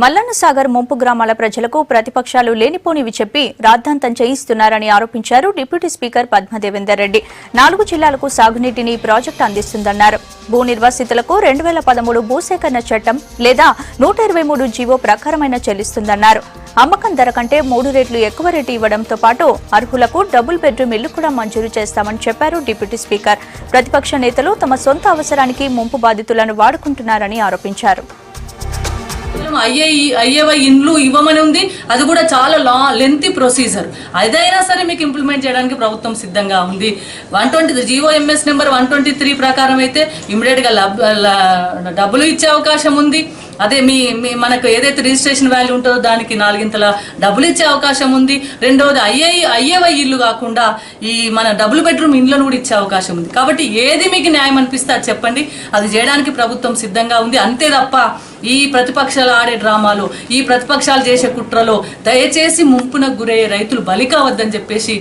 మల్లన్న సాగర్ ముంపు గ్రామాల ప్రజలకు ప్రతిపక్షాలు లేనిపోనివి చెప్పి రాద్ధాంతం చేయిస్తున్నారని ఆరోపించారు డిప్యూటీ స్పీకర్ పద్మదేవేందర్ రెడ్డి. 4 జిల్లాలకు సాగునీటిని ప్రాజెక్టు అందిస్తుందన్నారు. భూ నిర్వాసితులకు 2013 భూసేకరణ చట్టం లేదా 123 జీవో ప్రకారమైన చెల్లిస్తుందన్నారు. అమ్మకం ధర కంటే 3 రెట్లు ఎక్కువ రేటు ఇవ్వడంతో పాటు అర్హులకు డబుల్ బెడ్రూమ్ ఇల్లు కూడా మంజూరు చేస్తామని చెప్పారు డిప్యూటీ స్పీకర్. ప్రతిపక్ష నేతలు తమ సొంత అవసరానికి ముంపు బాధితులను వాడుకుంటున్నారని ఆరోపించారు. అయ్యేవై ఇండ్లు ఇవ్వమని ఉంది, అది కూడా చాలా లెంతీ ప్రొసీజర్. అదైనా సరే మీకు ఇంప్లిమెంట్ చేయడానికి ప్రభుత్వం సిద్ధంగా ఉంది. 123 జీవో ఎంఎస్ నెంబర్ 123 ప్రకారం అయితే ఇమ్మీడియట్గా డబ్బులు ఇచ్చే అవకాశం ఉంది. అదే మనకు ఏదైతే రిజిస్ట్రేషన్ వాల్యూ ఉంటుందో దానికి 4 డబ్బులు ఇచ్చే అవకాశం ఉంది. రెండవది అయ్యేవై ఇల్లు కాకుండా ఈ మన డబుల్ బెడ్రూమ్ ఇండ్లను కూడా ఇచ్చే అవకాశం ఉంది. కాబట్టి ఏది మీకు న్యాయం అనిపిస్తే అది చెప్పండి, అది చేయడానికి ప్రభుత్వం సిద్ధంగా ఉంది. అంతే తప్ప ఈ ప్రతిపక్షాలు ఆడే డ్రామాలు, ఈ ప్రతిపక్షాలు చేసే కుట్రలో దయచేసి ముంపునకు గురయ్యే రైతులు బలి కావద్దని చెప్పేసి